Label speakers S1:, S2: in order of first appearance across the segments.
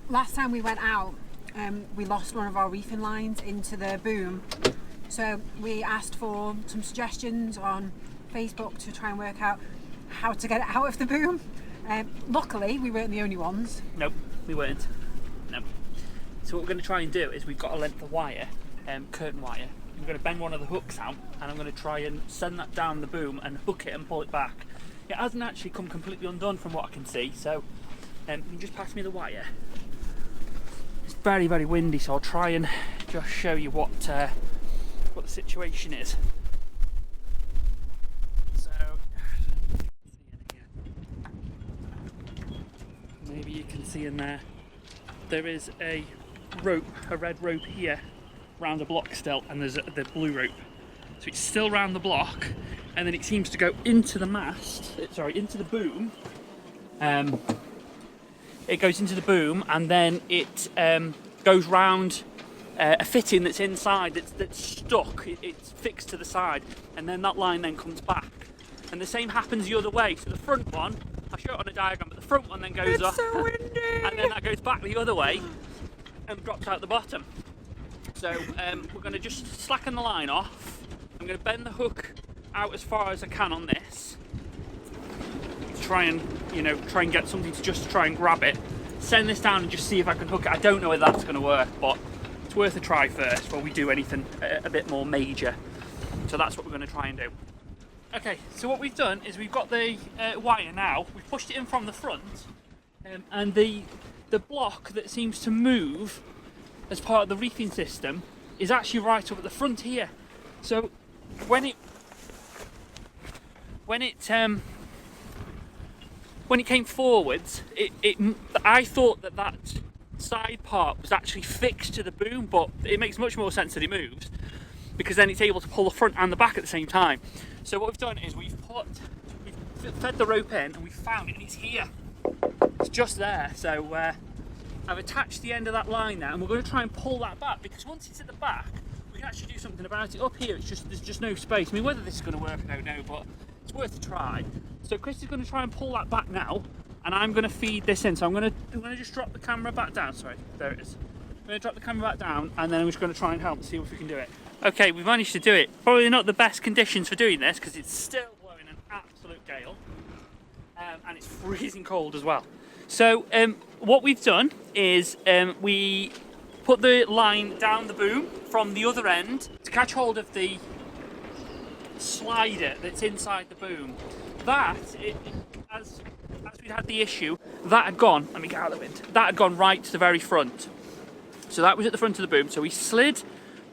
S1: last time we went out, we lost one of our reefing lines into the boom. So we asked for some suggestions on Facebook to try and work out how to get it out of the boom. Luckily, we weren't the only ones.
S2: Nope, we weren't. Nope. So what we're going to try and do is we've got a length of wire, curtain wire. I'm going to bend one of the hooks out and I'm going to try and send that down the boom and hook it and pull it back. It hasn't actually come completely undone from what I can see, so you can just pass me the wire. It's very, very windy, so I'll try and just show you what the situation is. So, maybe you can see in there, there is a rope, a red rope here, round the block still, and there's the blue rope. So it's still round the block, and then it seems to go into the mast, into the boom. It goes into the boom, and then it goes round a fitting that's inside, that's stuck, it's fixed to the side, and then that line then comes back. And the same happens the other way. So the front one, I'll show it on a diagram, but the front one then goes up,
S1: so windy.
S2: and then that goes back the other way and drops out the bottom. So we're going to just slacken the line off. I'm going to bend the hook out as far as I can on this. Try and get something to just try and grab it. Send this down and just see if I can hook it. I don't know whether that's going to work, but it's worth a try first before we do anything a bit more major. So that's what we're going to try and do. Okay, so what we've done is we've got the wire now. We've pushed it in from the front, and the block that seems to move as part of the reefing system is actually right up at the front here. So when it came forwards, I thought that side part was actually fixed to the boom, but it makes much more sense that it moves, because then it's able to pull the front and the back at the same time. So what we've done is we've fed the rope in, and we've found it, and it's here. It's just there. So I've attached the end of that line now, and we're going to try and pull that back, because once it's at the back, we can actually do something about it. Up here, there's just no space. I mean, whether this is going to work, I don't know, but it's worth a try. So Chris is going to try and pull that back now, and I'm going to feed this in. So I'm going to just drop the camera back down. Sorry, there it is. I'm going to drop the camera back down, and then I'm just going to try and help and see if we can do it. Okay, we've managed to do it. Probably not the best conditions for doing this, because it's still blowing an absolute gale, and it's freezing cold as well. So what we've done is we put the line down the boom from the other end to catch hold of the slider that's inside the boom. As we'd had the issue, that had gone, let me get out of the wind, that had gone right to the very front. So that was at the front of the boom. So we slid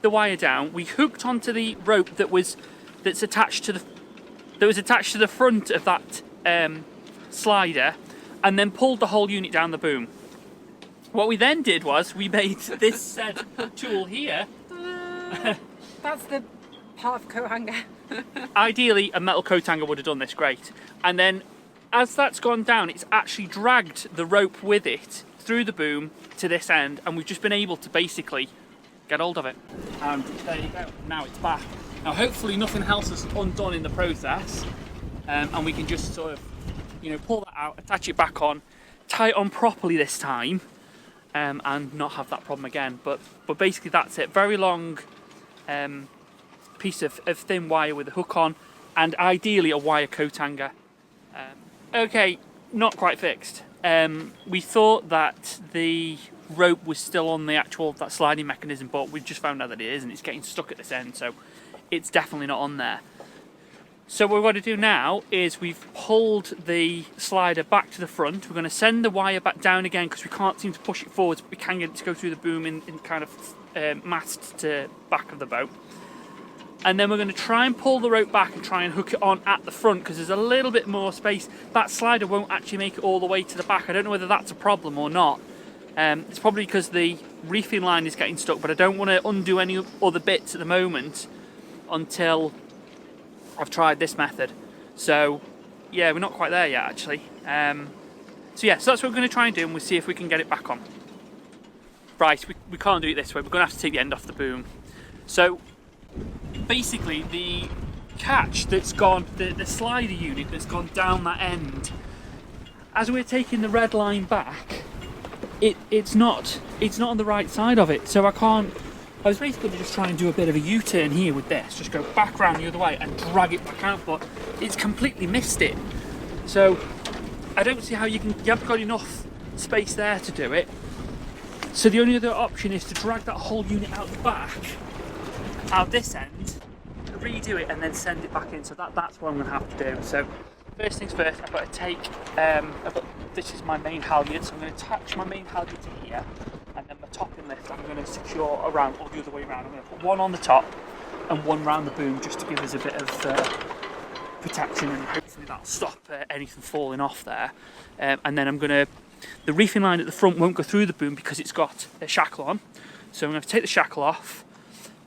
S2: the wire down, we hooked onto the rope that's attached to the front of that slider, and then pulled the whole unit down the boom. What we then did was we made this said tool here.
S1: That's the part of coat hanger.
S2: Ideally, a metal coat hanger would have done this great. And then, as that's gone down, it's actually dragged the rope with it through the boom to this end, and we've just been able to basically get hold of it. And there you go. Now it's back. Now, hopefully, nothing else is undone in the process, and we can just sort of, pull that out, attach it back on, tie it on properly this time, and not have that problem again. But basically, that's it. Very long piece of thin wire with a hook on, and ideally a wire coat hanger. Okay, not quite fixed. We thought that the rope was still on that sliding mechanism, but we've just found out that it isn't. It's getting stuck at this end, so it's definitely not on there. So what we're going to do now is we've pulled the slider back to the front. We're going to send the wire back down again, because we can't seem to push it forwards, but we can get it to go through the boom in kind of mast to back of the boat. And then we're going to try and pull the rope back and try and hook it on at the front, because there's a little bit more space. That slider won't actually make it all the way to the back. I don't know whether that's a problem or not. It's probably because the reefing line is getting stuck, but I don't want to undo any other bits at the moment until I've tried this method. So yeah, we're not quite there yet actually. So that's what we're going to try and do, and we'll see if we can get it back on. Right, we can't do it this way. We're going to have to take the end off the boom. So basically the catch that's gone, the slider unit that's gone down that end, as we're taking the red line back, it's not on the right side of it, so I was basically just trying to do a bit of a U-turn here with this, just go back around the other way and drag it back out, but it's completely missed it. So I don't see how you haven't got enough space there to do it. So the only other option is to drag that whole unit out the back, out this end, redo it and then send it back in. So that's what I'm going to have to do. So first things first, I've got to take, this is my main halyard, so I'm going to attach my main halyard to here, and then my topping lift I'm going to secure around, or the other way around. I'm going to put one on the top and one round the boom, just to give us a bit of protection, and hopefully that'll stop anything falling off there. And then the reefing line at the front won't go through the boom because it's got a shackle on, so I'm going to take the shackle off,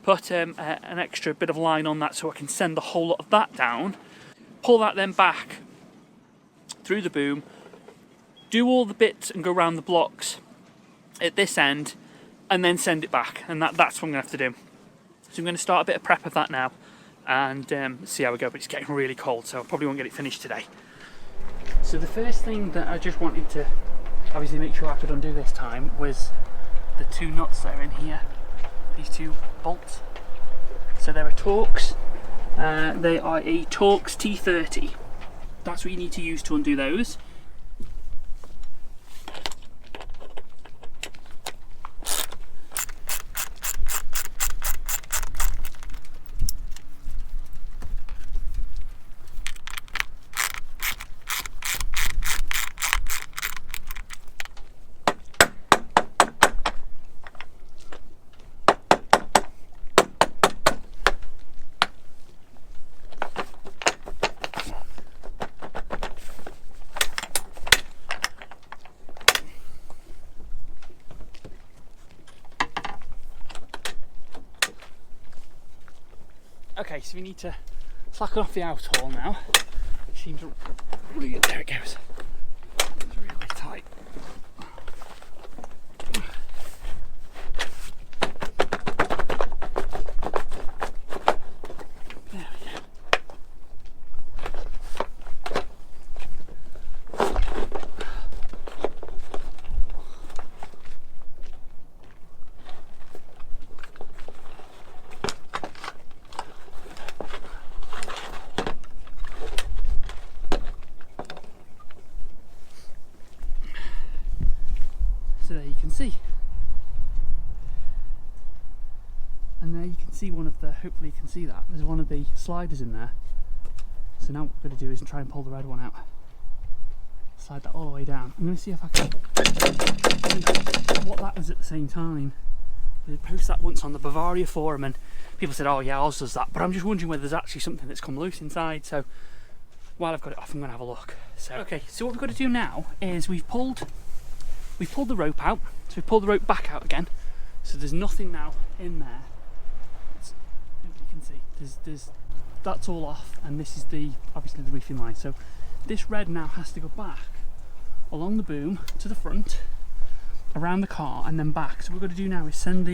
S2: put an extra bit of line on that so I can send the whole lot of that down, pull that then back through the boom, do all the bits and go around the blocks at this end, and then send it back, and that's what I'm going to have to do. So I'm going to start a bit of prep of that now and see how we go, but it's getting really cold, so I probably won't get it finished today. So the first thing that I just wanted to obviously make sure I could undo this time was the two nuts that are in here, these two bolts. So they're a Torx, they are a Torx T30. That's what you need to use to undo those. Okay, so we need to slacken off the out haul now. It seems really good. There it goes. It's really tight. There we go. So there you can see, and there you can see one of the, hopefully you can see that, there's one of the sliders in there. So now what we're going to do is try and pull the red one out, slide that all the way down. I'm going to see if I can see what that was at the same time. I posted that once on the Bavaria forum and people said, oh yeah, ours does that, but I'm just wondering whether there's actually something that's come loose inside. So while I've got it off, I'm going to have a look. So okay, so what we've got to do now is we've pulled the rope out, so we pulled the rope back out again, so there's nothing now in there. Nobody can see. That's all off, and this is obviously the reefing line. So this red now has to go back along the boom to the front, around the car, and then back. So what we've got to do now is send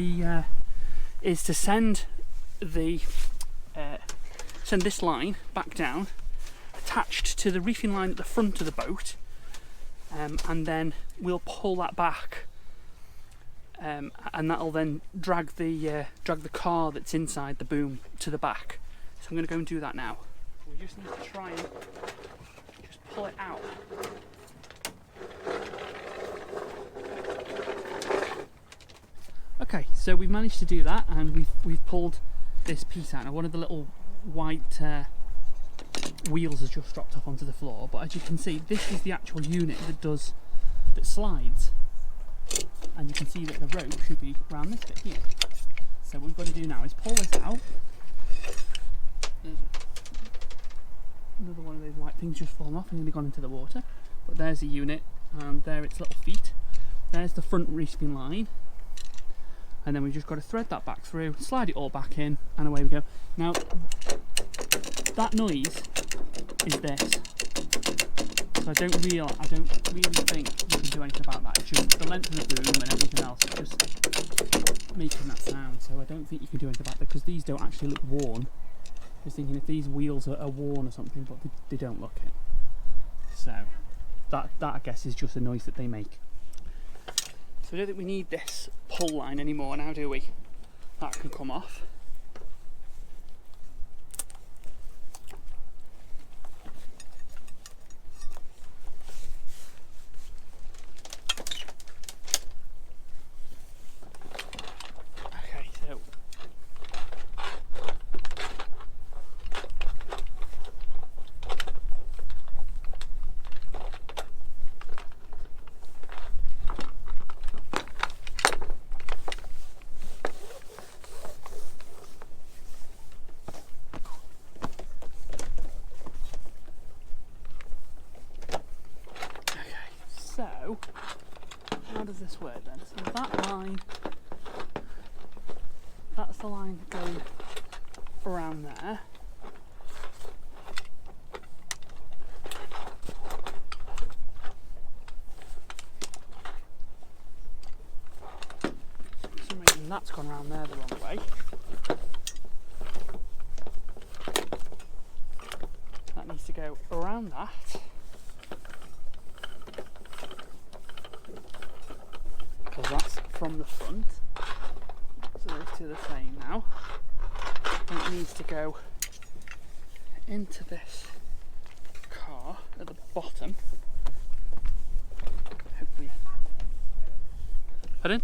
S2: this line back down, attached to the reefing line at the front of the boat. And then we'll pull that back, and that'll then drag the car that's inside the boom to the back. So I'm going to go and do that now. We just need to try and just pull it out. Okay, so we've managed to do that, and we've pulled this piece out. Now one of the little white wheels has just dropped off onto the floor, but as you can see, this is the actual unit that slides, and you can see that the rope should be around this bit here. So what we've got to do now is pull this out. There's another one of those white things just fallen off and nearly gone into the water, but there's the unit, and there its little feet. There's the front reefing line, and then we've just got to thread that back through, slide it all back in, and away we go. Now that noise is this. So I don't really think you can do anything about that. It's just the length of the boom and everything else is just making that sound. So I don't think you can do anything about that, because these don't actually look worn. I was thinking if these wheels are worn or something, but they don't look it. So that I guess is just a noise that they make. So I don't think we need this pull line anymore now, do we? That can come off. Okay, so So, how does this work then? So that line, that's the line going around there. For some reason that's gone around there the wrong way. That needs to go around that. That's from the front, so those two are the same now. And it needs to go into this car at the bottom. Hopefully. Pardon?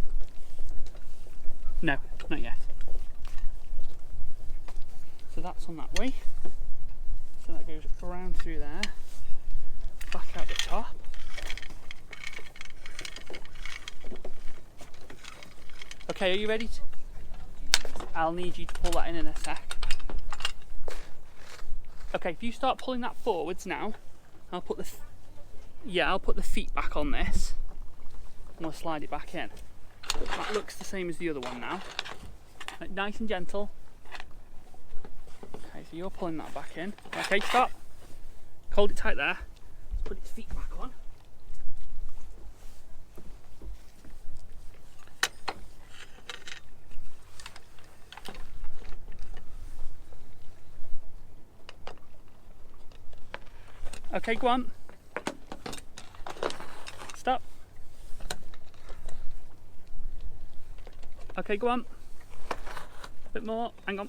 S2: No, not yet. So that's on that way. So that goes around through there, back out the top. Okay, are you ready? I'll need you to pull that in a sec. Okay, if you start pulling that forwards now, I'll put the feet back on this, and we'll slide it back in. That looks the same as the other one now. Nice and gentle. Okay, so you're pulling that back in. Okay, stop. Hold it tight there. Let's put its feet back on. Okay, go on. Stop. Okay, go on. A bit more. Hang on.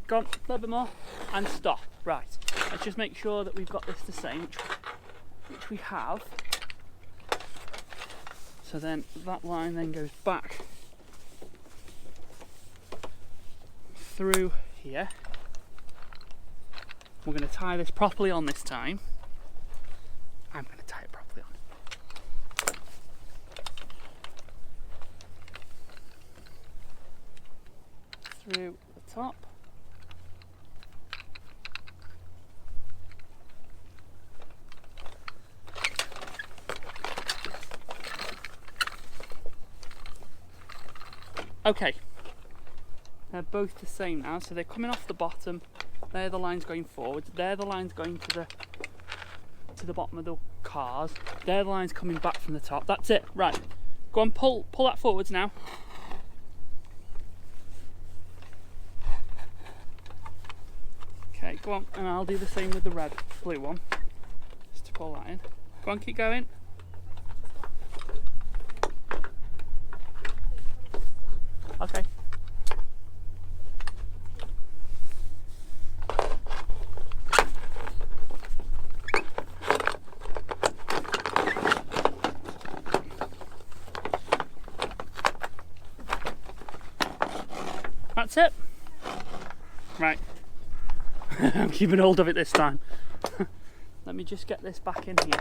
S2: Go on. A little bit more. And stop. Right. Let's just make sure that we've got this the same, which we have. So then that line then goes back through here. We're going to tie this properly on this time. I'm going to tie it properly on. Through the top. Okay. They're both the same now, so they're coming off the bottom. They're the lines going forward. They're the lines going to the bottom of the cars. They're the lines coming back from the top. That's it. Right. Go on, pull that forwards now. Okay, go on, and I'll do the same with the blue one. Just to pull that in. Go on, keep going. Okay. That's it. Right. I'm keeping hold of it this time. Let me just get this back in here.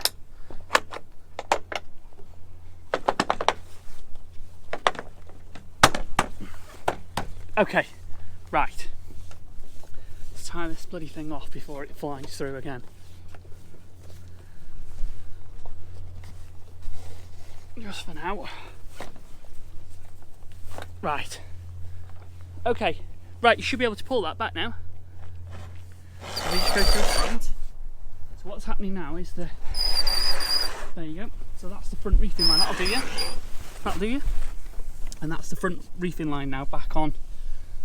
S2: Okay, right. Let's tie this bloody thing off before it flies through again. Just for now. Right. Okay, right, you should be able to pull that back now. So we just go to the front. So what's happening now is there you go. So that's the front reefing line, that'll do you. And that's the front reefing line now back on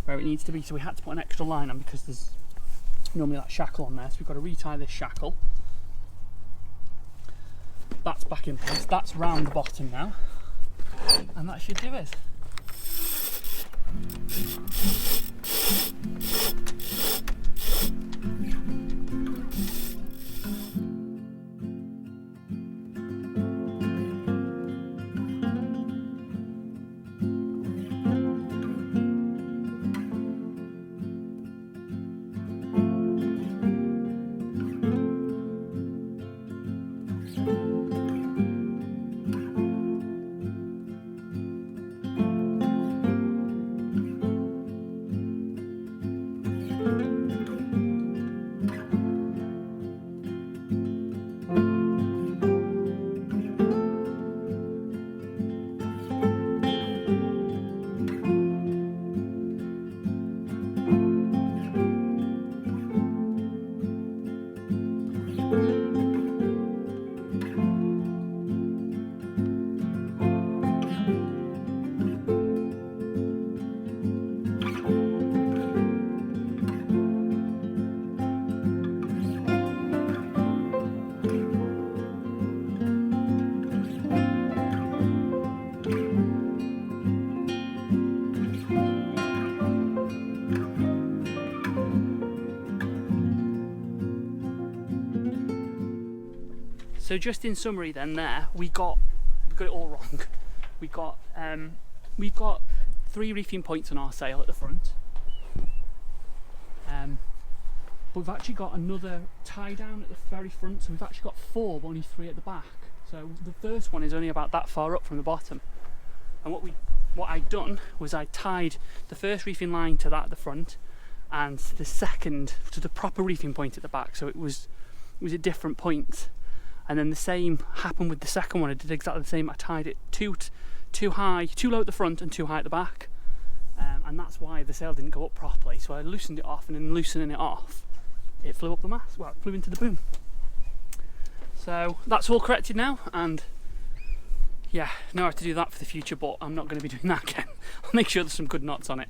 S2: where it needs to be. So we had to put an extra line on because there's normally that shackle on there. So we've got to retie this shackle. That's back in place, that's round the bottom now. And that should do it. So just in summary then we got it all wrong. We've got 3 reefing points on our sail at the front. But we've actually got another tie down at the very front, so we've actually got 4 but only 3 at the back. So the first one is only about that far up from the bottom. And what I'd done was I tied the first reefing line to that at the front and the second to the proper reefing point at the back, so it was at different points. And then the same happened with the second one. I did exactly the same. I tied it too low at the front and too high at the back, and that's why the sail didn't go up properly. So I loosened it off, and in loosening it off, it flew up the mast. Well, it flew into the boom. So that's all corrected now, and yeah, know how to do that for the future. But I'm not going to be doing that again. I'll make sure there's some good knots on it.